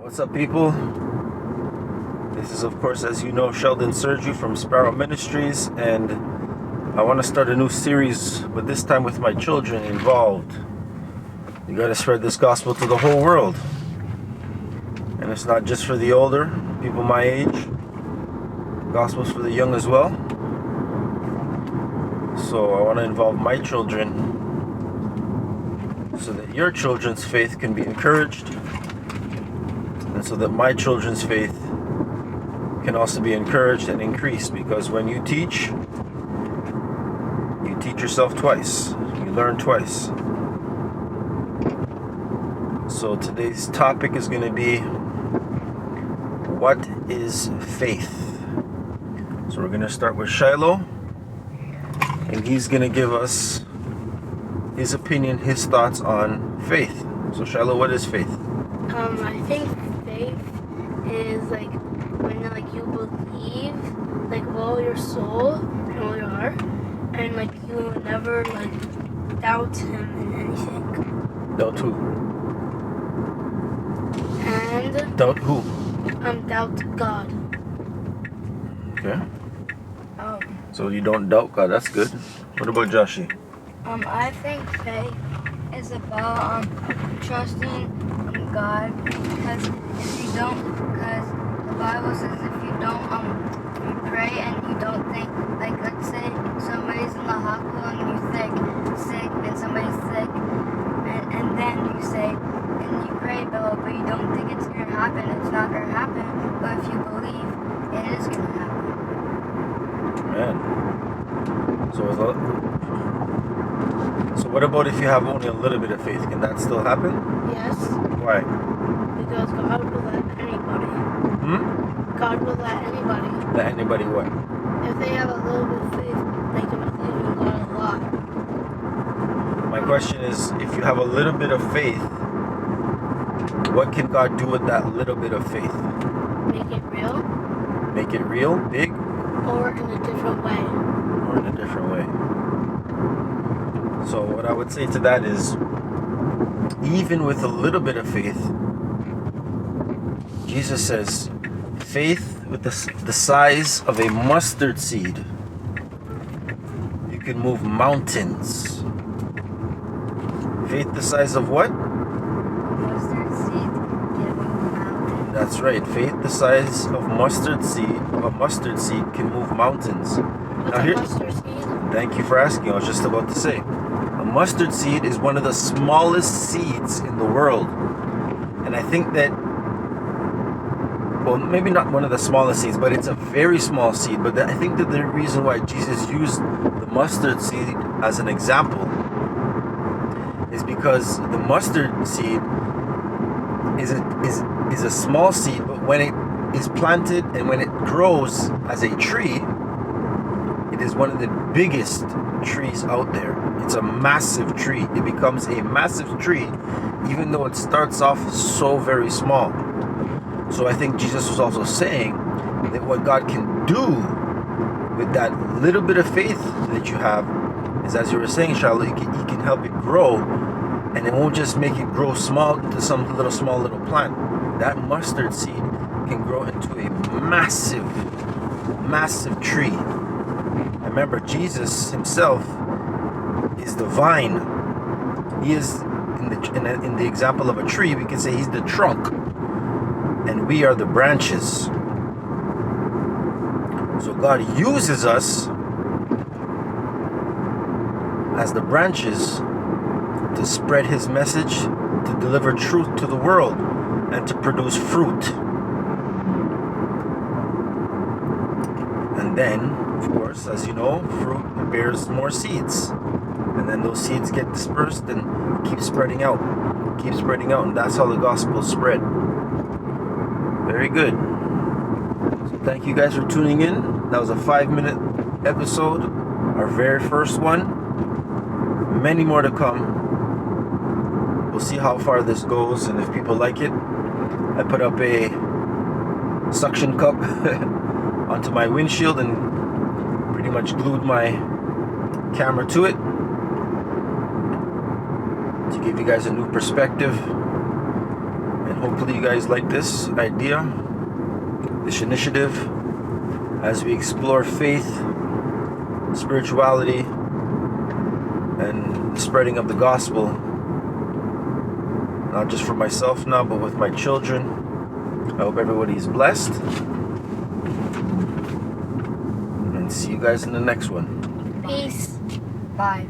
What's up, people? This is, of course, as you know, Sheldon Sergiu from Sparrow Ministries, and I want to start a new series, but this time with my children involved. You got to spread this gospel to the whole world, and it's not just for the older people my age. The gospel's for the young as well. So I want to involve my children so that your children's faith can be encouraged, and so that my children's faith can also be encouraged and increased, because when you teach yourself twice. You learn twice. So today's topic is going to be, what is faith? So we're going to start with Shiloh, and he's going to give us his opinion, his thoughts on faith. So Shiloh, what is faith? I think faith is when you believe with all your soul and all your heart, and you will never doubt him in anything. Doubt who? And Doubt who? doubt God. Okay. So you don't doubt God. That's good. What about Joshi? I think faith is about trusting God, because the Bible says if you don't you pray and you don't think, let's say somebody's in the hospital and you're sick and somebody's sick, and then you say, and you pray, but you don't think it's going to happen, it's not going to happen, but if you believe, it is going to happen. Man. So what about if you have only a little bit of faith? Can that still happen? Yes. Why? Because God will let anybody. God will let anybody. Let anybody what? If they have a little bit of faith, they can believe in God a lot. My question is, if you have a little bit of faith, what can God do with that little bit of faith? Make it real. Make it real? Big? Or in a different way. Or in a different way. So what I would say to that is, even with a little bit of faith, Jesus says, faith with the size of a mustard seed, you can move mountains. Faith the size of what? Mustard seed can move mountains. That's right. Faith the size of mustard seed can move mountains. What's a mustard seed? Thank you for asking. I was just about to say. A mustard seed is one of the smallest seeds in the world. And I think that, well, maybe not one of the smallest seeds, but it's a very small seed. But I think that the reason why Jesus used the mustard seed as an example is because the mustard seed is a small seed, but when it is planted and when it grows as a tree, it is one of the biggest trees out there. It's a massive tree. It becomes a massive tree, even though it starts off so very small. So I think Jesus was also saying that what God can do with that little bit of faith that you have is, as you were saying, Charlotte, he can help it grow, and it won't just make it grow small into some small little plant. That mustard seed can grow into a massive tree. Remember, Jesus himself is the vine. He is, in the example of a tree, we can say he's the trunk, and we are the branches. So God uses us as the branches to spread his message, to deliver truth to the world, and to produce fruit. And then, of course, as you know, fruit bears more seeds. And then those seeds get dispersed and keep spreading out, and that's how the gospel is spread. Very good. So thank you guys for tuning in. That was a 5-minute episode, our very first one. Many more to come. We'll see how far this goes and if people like it. I put up a suction cup onto my windshield and pretty much glued my camera to it to give you guys a new perspective. And hopefully you guys like this idea, this initiative, as we explore faith, spirituality, and the spreading of the gospel, not just for myself now, but with my children. I hope everybody is blessed, and see you guys in the next one. Peace. Bye.